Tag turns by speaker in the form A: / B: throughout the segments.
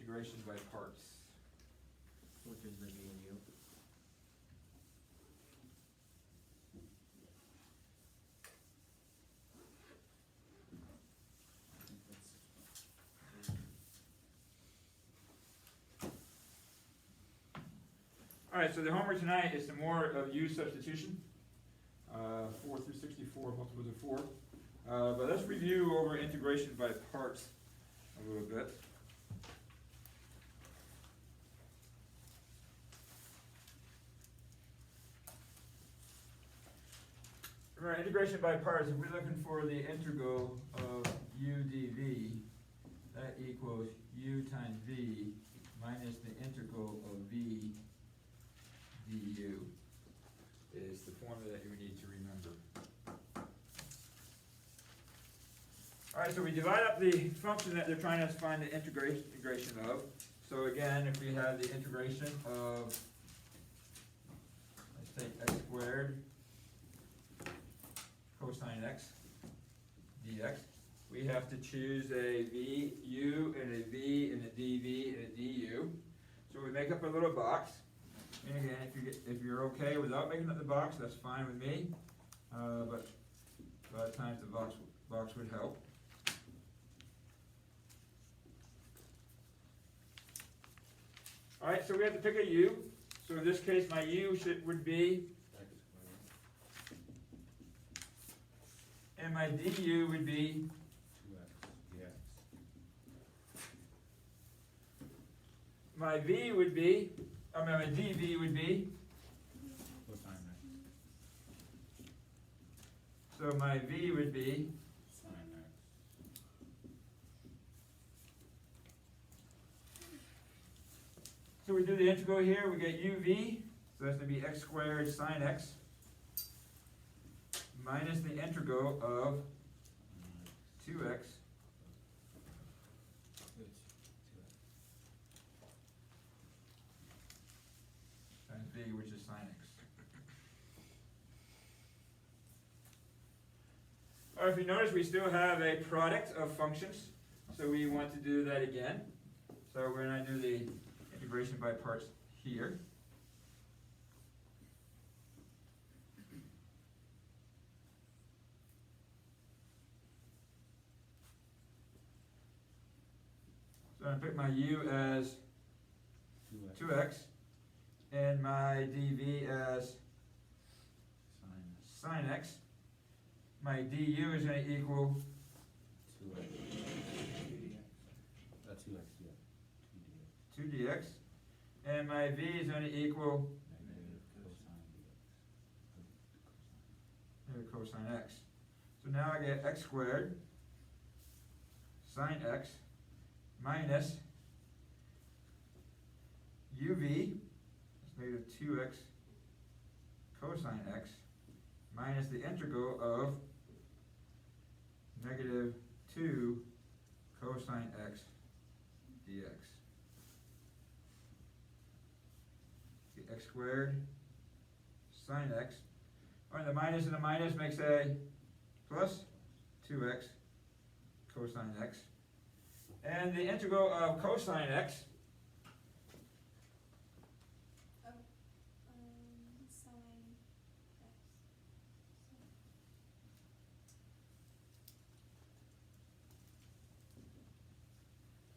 A: integration by parts.
B: Which is the V and U.
A: Alright, so the homework tonight is some more of U substitution. 4 through 64, multiples of 4. But let's review over integration by parts a little bit. Remember, integration by parts, if we're looking for the integral of u dv, that equals u times v minus the integral of v du is the formula that you need to remember. Alright, so we divide up the function that they're trying to find the integration of. So again, if we have the integration of, let's take x squared cosine x dx, we have to choose a vu and a v and a dv and a du. So we make up a little box. And again, if you're okay without making up the box, that's fine with me. But a lot of times the box would help. All right, so we have to pick a u. So in this case, my u would be, and my du would be
C: 2x dx.
A: my v would be, my dv would be,
C: Cosine x.
A: so my v would be,
C: Sine x.
A: so we do the integral here, we get uv, so that's going to be x squared sine x minus the integral of 2x times v, which is sine x. All right, if you notice, we still have a product of functions, so we want to do that again. So we're going to do the integration by parts here. So I'm going to pick my u as 2x and my dv as sine x. My du is going to equal
C: 2x. 2x, yeah.
A: 2dx, and my v is going to equal
C: Negative cosine dx.
A: cosine x. So now I get x squared sine x minus uv, that's negative 2x cosine x, minus the integral of negative 2 cosine x dx. The x squared sine x. Alright, the minus and the minus makes a plus 2x cosine x. And the integral of cosine x,
D: Sine x.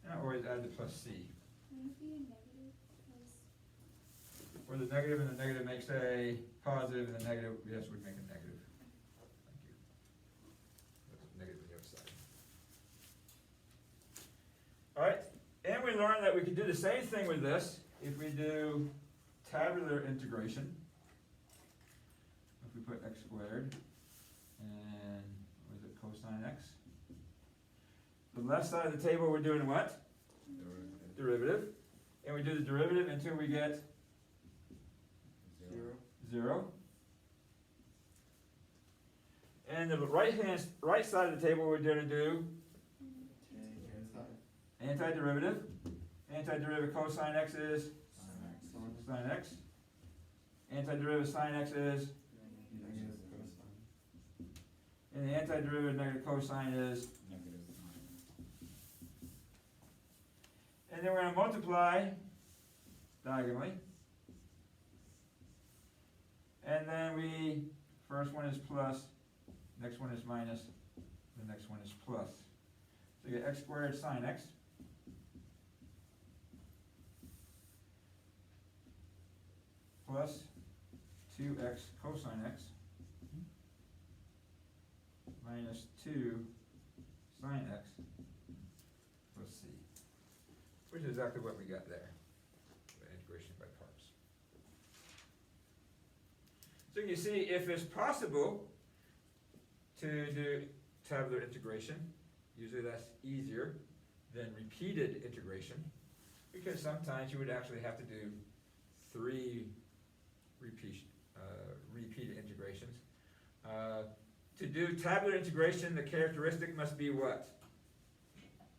A: and I always add the plus c.
D: Wouldn't it be a negative?
A: Where the negative and the negative makes a positive, and the negative, yes, would make a negative. Thank you. That's negative on the other side. Alright, and we learned that we could do the same thing with this if we do tabular integration. If we put x squared and what is it, cosine x. The left side of the table we're doing what? Derivative. And we do the derivative until we get 0. And the right side of the table we're going to do antiderivative. Antiderivative cosine x is sine x. Antiderivative sine x is, and the antiderivative negative cosine is.
C: Negative sine.
A: And then we're gonna multiply diagonally. And then first one is plus, next one is minus, the next one is plus. So you get x squared sine x plus 2x cosine x minus 2 sine x plus c, which is exactly what we got there, the integration by parts. So you see, if it's possible to do tabular integration, usually that's easier than repeated integration, because sometimes you would actually have to do 3 repeated integrations. To do tabular integration, the characteristic must be what?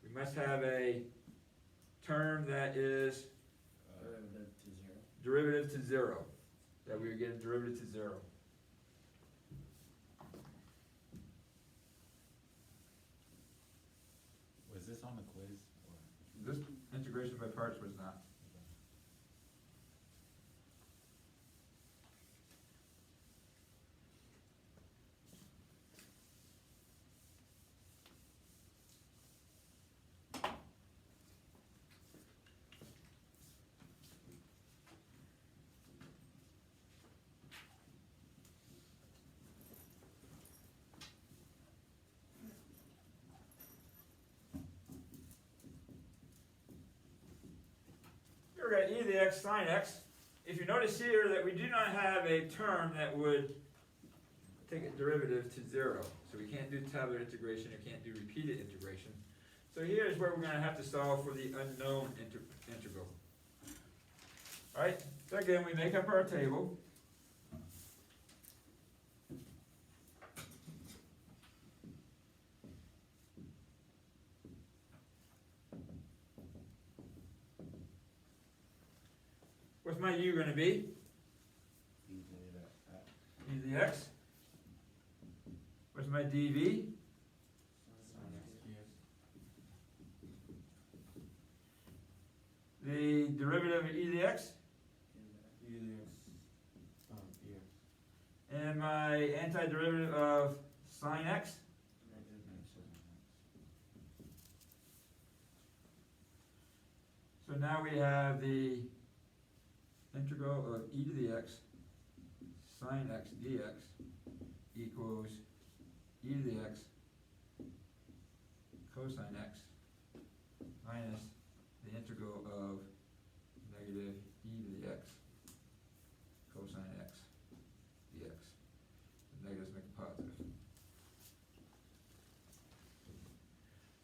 A: We must have a term that is
B: Derivative to 0.
A: derivative to 0. That we would get a derivative to 0.
C: Was this on the quiz? Or?
A: This integration by parts was not. We're going to e to the x sine x. If you notice here that we do not have a term that would take a derivative to 0. So we can't do tabular integration, or can't do repeated integration. So here's where we're going to have to solve for the unknown integral. Alright, so again, we make up our table. What's my u going to be? E to the x. What's my dv? The derivative of e to the x? And my antiderivative of sine x? So now we have the integral of e to the x sine x dx equals e to the x cosine x minus the integral of negative e to the x cosine x dx. The negatives make a positive.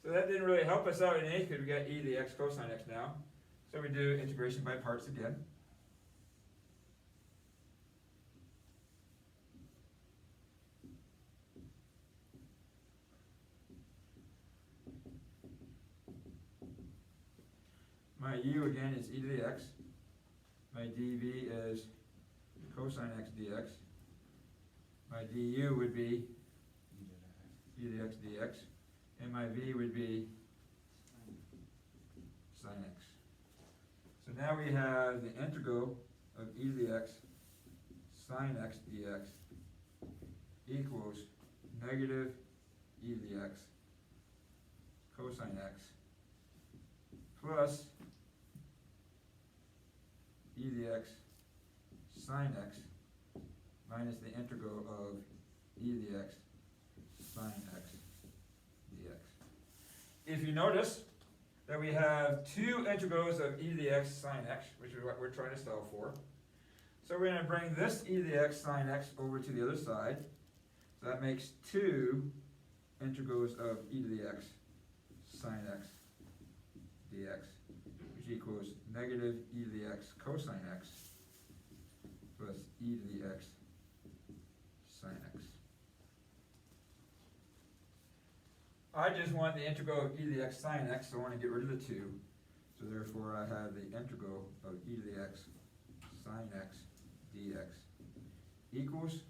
A: So that didn't really help us out in A because we got e to the x cosine x now. So we do integration by parts again. My u again is e to the x. My dv is cosine x dx. My du would be e to the x dx. And my v would be sine x. So now we have the integral of e to the x sine x dx equals negative e to the x cosine x plus e to the x sine x minus the integral of e to the x sine x dx. If you notice that we have 2 integrals of e to the x sine x, which is what we're trying to solve for. So we're going to bring this e to the x sine x over to the other side. So that makes 2 integrals of e to the x sine x dx, which equals negative e to the x cosine x plus e to the x sine x. I just want the integral of e to the x sine x, so I want to get rid of the 2. So therefore I have the integral of e to the x sine x dx equals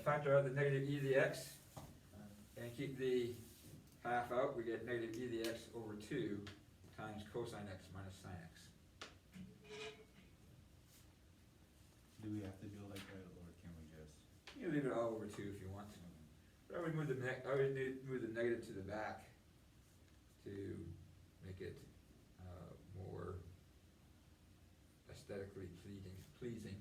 A: factor out the negative e to the x, and keep the half out, we get negative e to the x over 2 times cosine x minus sine x.
C: Do we have to do it like that, or can we just?
A: You can leave it all over 2 if you want to. But I would move the move the negative to the back to make it more aesthetically pleasing.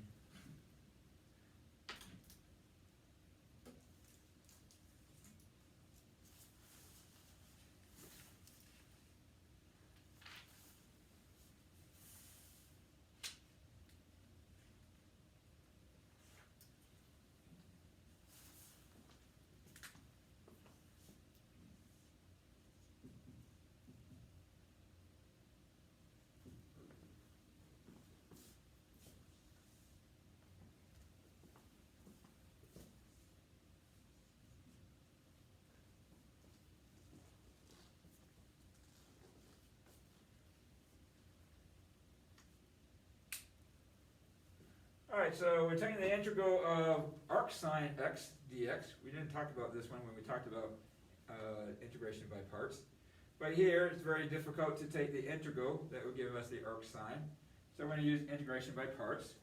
A: Alright, so we're taking the integral of arc sine x dx. We didn't talk about this one when we talked about integration by parts. But here, it's very difficult to take the integral that will give us the arc sine. So we're going to use integration by parts.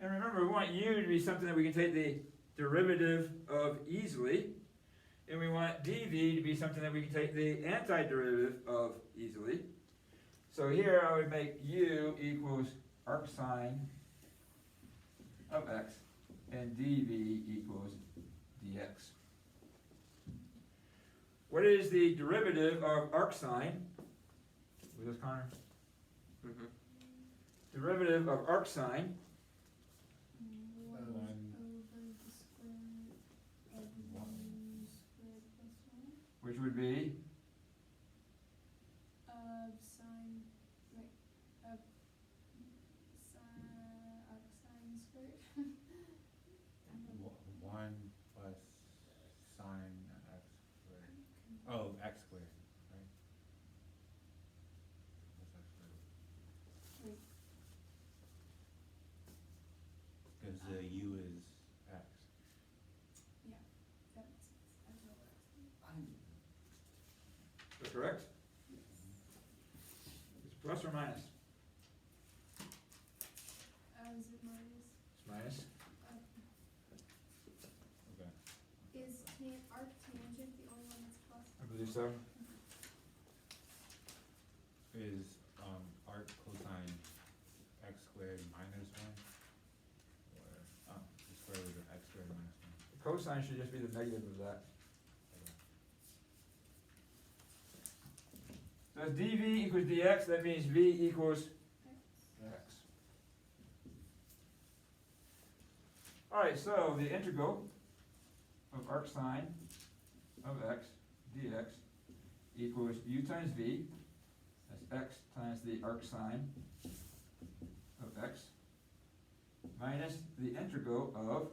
A: And remember, we want u to be something that we can take the derivative of easily, and we want dv to be something that we can take the antiderivative of easily. So here I would make u equals arc sine of x, and dv equals dx. What is the derivative of arc sine? Was this Connor?
B: Mm-hmm.
A: Derivative of arc sine
D: One
C: One.
D: over the square of u squared plus 1
A: which would be
D: of sine, wait, of arc sine squared.
C: 1 plus sine x squared. Oh, x squared, right? What's x squared?
D: Wait,
C: Because the u is x.
D: yeah, that makes sense. I know what I was doing.
A: Is that correct? It's plus or minus?
D: Is it minus?
A: It's minus.
C: Okay.
D: Is arc tangent the only one that's plus?
A: I believe so.
C: Is arc cosine x squared minus 1? Or the square root of x squared minus 1?
A: The cosine should just be the negative of that. So if dv equals dx, that means v equals x. Alright, so the integral of arc sine of x dx equals u times v, that's x times the arc sine of x, minus the integral of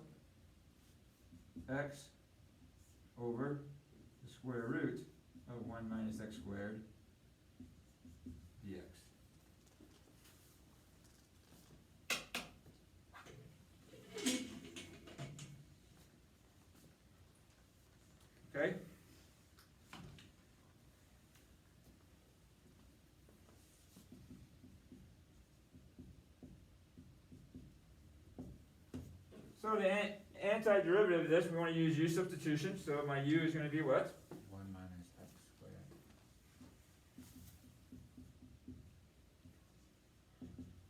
A: x over the square root of 1 minus x squared dx. Okay? So the antiderivative of this, we want to use u substitution, so my u is going to be what?
C: 1 minus x squared.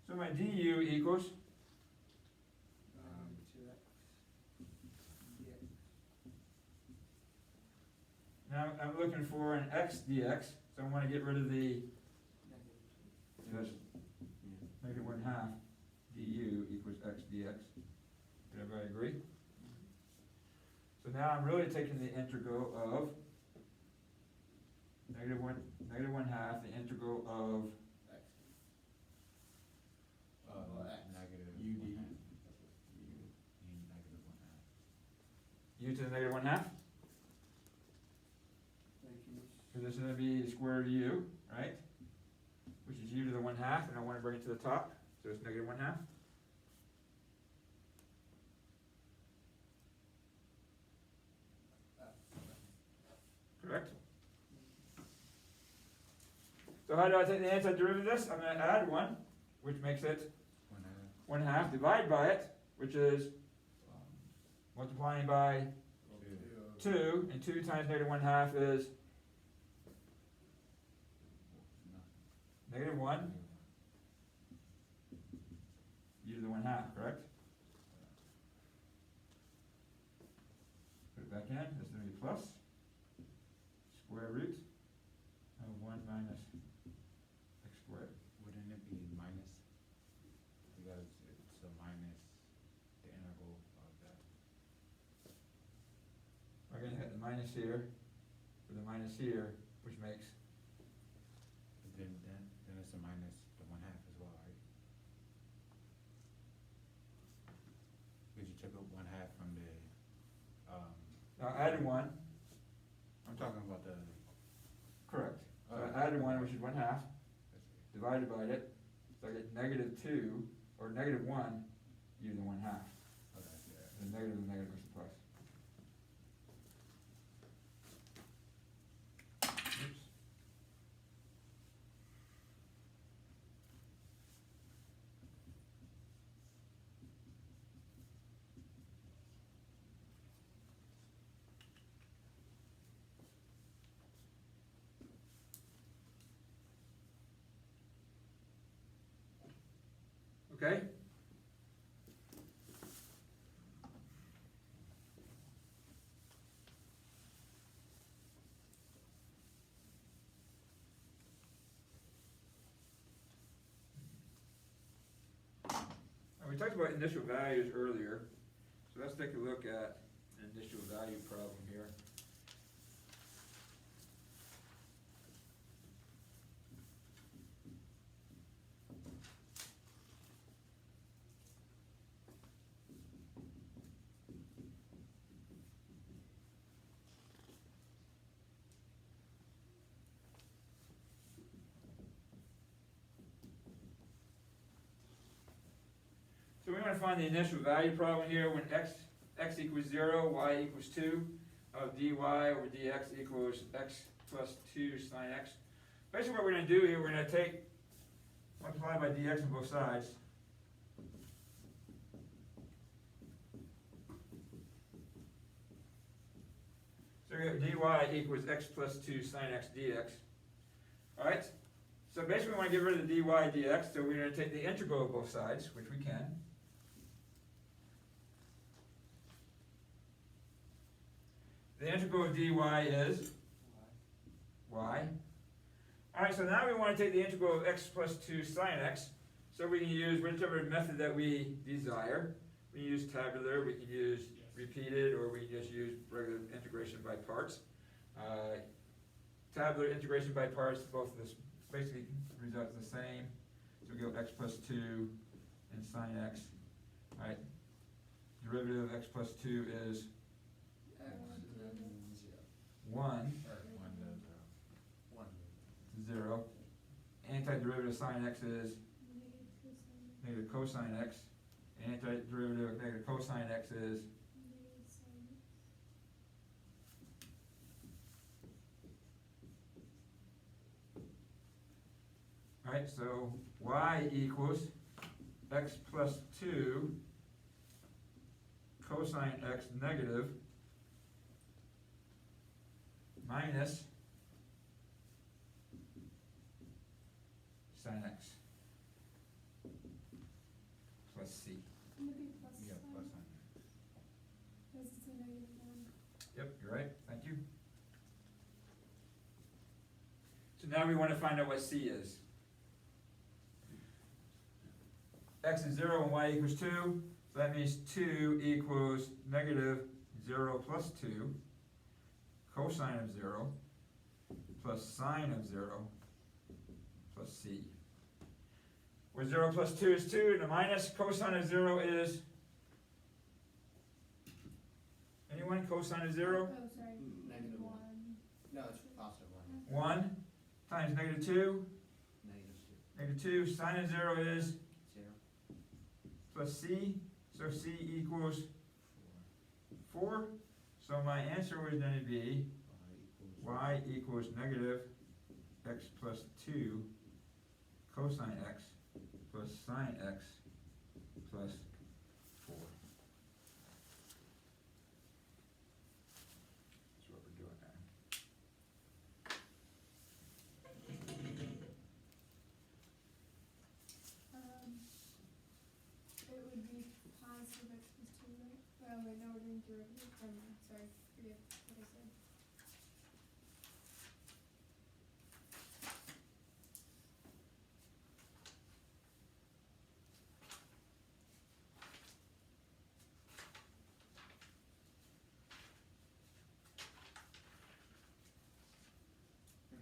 A: So my du equals
B: 2x.
A: now I'm looking for an x dx, so I want to get rid of the
B: Negative
A: negative 1/2 du equals x dx. Did everybody agree? So now I'm really taking the integral of negative 1/2, the integral of
B: x.
C: Negative
B: UD.
C: 1/2. U negative 1/2.
A: u to the negative 1/2.
B: Like you
A: Is So this is gonna be the square root of u, right? Which is u to the 1/2, and I wanna bring it to the top, so it's negative 1/2. Correct? So how do I take the antiderivative of this? I'm gonna add 1, which makes it 1/2, divide by it, which is multiplying by 2, and 2 times negative 1/2 is negative 1, u to the 1/2, correct? Put it back in, this is going to be plus square root of 1 minus x squared.
C: Wouldn't it be minus? Because it's a minus the integral of that.
A: We're going to hit the minus here, with the minus here, which makes,
C: Then it's a minus the 1/2 as well, right? Because you took up 1/2 from the,
A: now added 1,
C: I'm talking about the.
A: correct. So I added 1, which is 1/2, divided by it, so I get negative 2, or negative 1, u to the 1/2.
C: Okay, yeah.
A: The negative and negative makes a plus. Oops. Okay? We talked about initial values earlier, so let's take a look at an initial value problem here. So we want to find the initial value problem here when x equals 0, y equals 2, of dy over dx equals x plus 2 sine x. Basically what we're going to do here, we're going to take, multiply by dx on both sides. So we have dy equals x plus 2 sine x dx. Alright? So basically we want to get rid of the dy dx, so we're going to take the integral of both sides, which we can. The integral of dy is y. Alright, so now we want to take the integral of x plus 2 sine x, so we can use whichever method that we desire. We can use tabular, we can use repeated, or we can just use regular integration by parts. Tabular integration by parts, both of this basically results the same. So we go x plus 2 and sine x. Alright, derivative of x plus 2 is 1, 0. Antiderivative of sine x is negative cosine x. Antiderivative of negative cosine x is alright, so y equals x plus 2 cosine x negative minus sine x plus c.
C: Yeah, plus sign.
D: Because it's a negative 1.
A: Yep, you're right, thank you. So now we want to find out what c is. X is 0 and y equals 2, so that means 2 equals negative 0 plus 2 cosine of 0 plus sine of 0 plus c. Where 0 plus 2 is 2, and the minus cosine of 0 is, anyone, cosine of 0?
D: Oh, sorry.
B: Negative
D: 1.
B: No, it's positive 1.
A: 1 times negative 2,
B: Negative
A: negative 2, sine of 0 is
B: 0,
A: plus c, so c equals 4. So my answer was going to be y equals negative x plus 2 cosine x plus sine x plus 4. That's what we're doing now.
D: It would be positive x plus 2, right? Well, wait, no, we're doing derivative, sorry, forget what I said.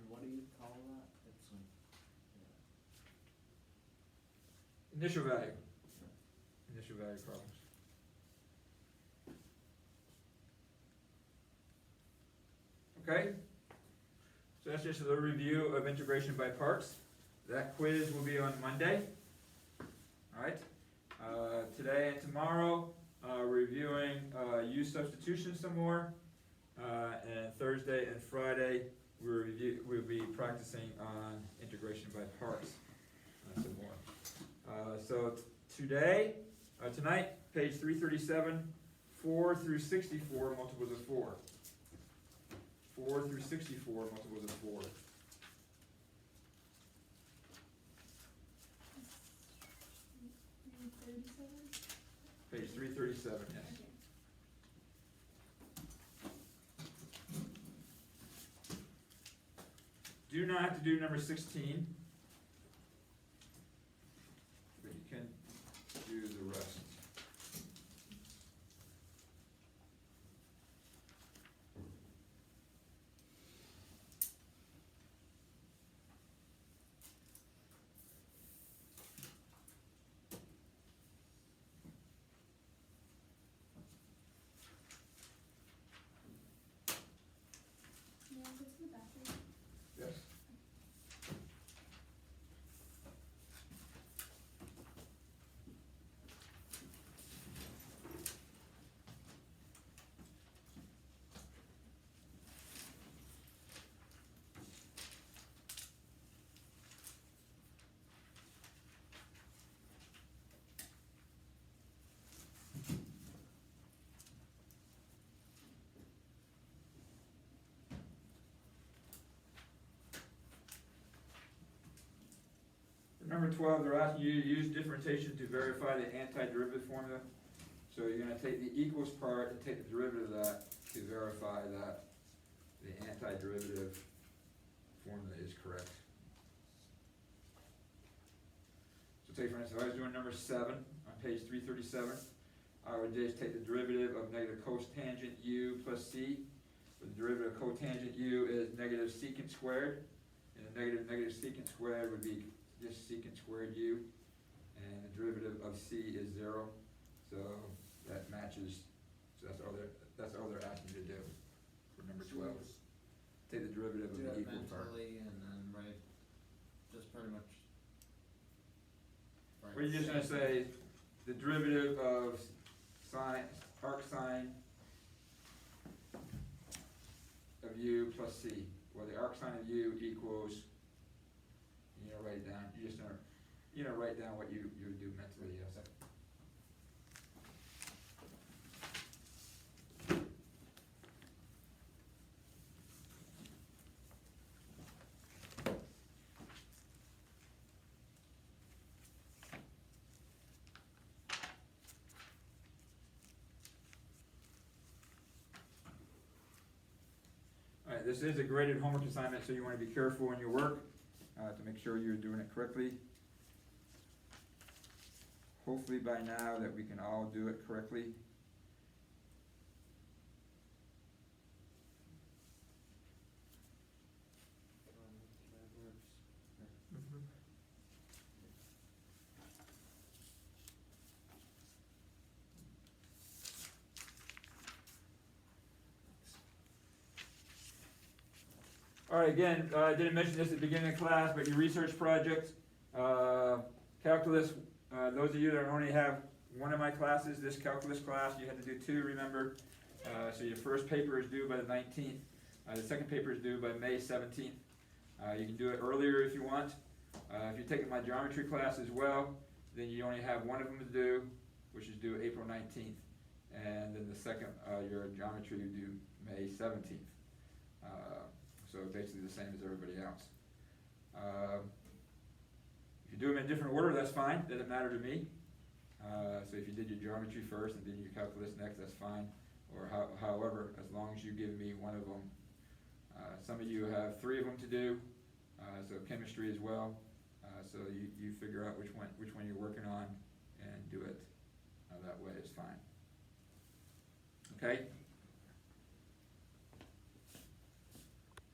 B: and what do you call that? It's like,
A: Initial value. Initial value problems. Okay? So that's just a little review of integration by parts. That quiz will be on Monday. Alright? Today and tomorrow, reviewing use substitution some more. And Thursday and Friday, we'll be practicing on integration by parts some more. So tonight, page 337, 4 through 64 multiples of 4. 4 through 64 multiples of 4. Page 337, yes.
D: Okay.
A: Do not have to do number 16. But you can do the rest.
D: May I go to the bathroom?
A: Yes. Number 12, they're asking you to use differentiation to verify the antiderivative formula. So you're going to take the equals part and take the derivative of that to verify that the antiderivative formula is correct. So take for instance, if I was doing number 7 on page 337, I would just take the derivative of negative cotangent u plus c. The derivative of cotangent u is negative secant squared, and the negative secant squared would be just secant squared u, and the derivative of c is 0, so that matches. So that's all they're asking you to do for number 12. Take the derivative of
B: do
A: the
B: it
A: equal part.
B: mentally and then write just pretty much. write
A: We're just gonna
B: same.
A: say the derivative of arc sine of u plus c, where the arc sine of u equals, write it down. You just write down what you do mentally. Yes. All right. This is a graded homework assignment, so you want to be careful in your work. To make sure you're doing it correctly. Hopefully by now that we can all do it correctly.
B: That works.
A: All right, again, I didn't mention this at the beginning of class, but your research project, calculus, those of you that only have one of my classes, this calculus class, you had to do two, remember? So your first paper is due by the 19th. The second paper is due by May 17th. You can do it earlier if you want. If you're taking my geometry class as well, then you only have one of them to do, which is due April 19th. And then the second, your geometry is due May 17th. So basically the same as everybody else. If you do them in different order, that's fine, doesn't matter to me. So if you did your geometry first and then your calculus next, that's fine. Or however, as long as you give me one of them. Some of you have three of them to do, so chemistry as well. So you figure out which one you're working on and do it that way is fine. Okay?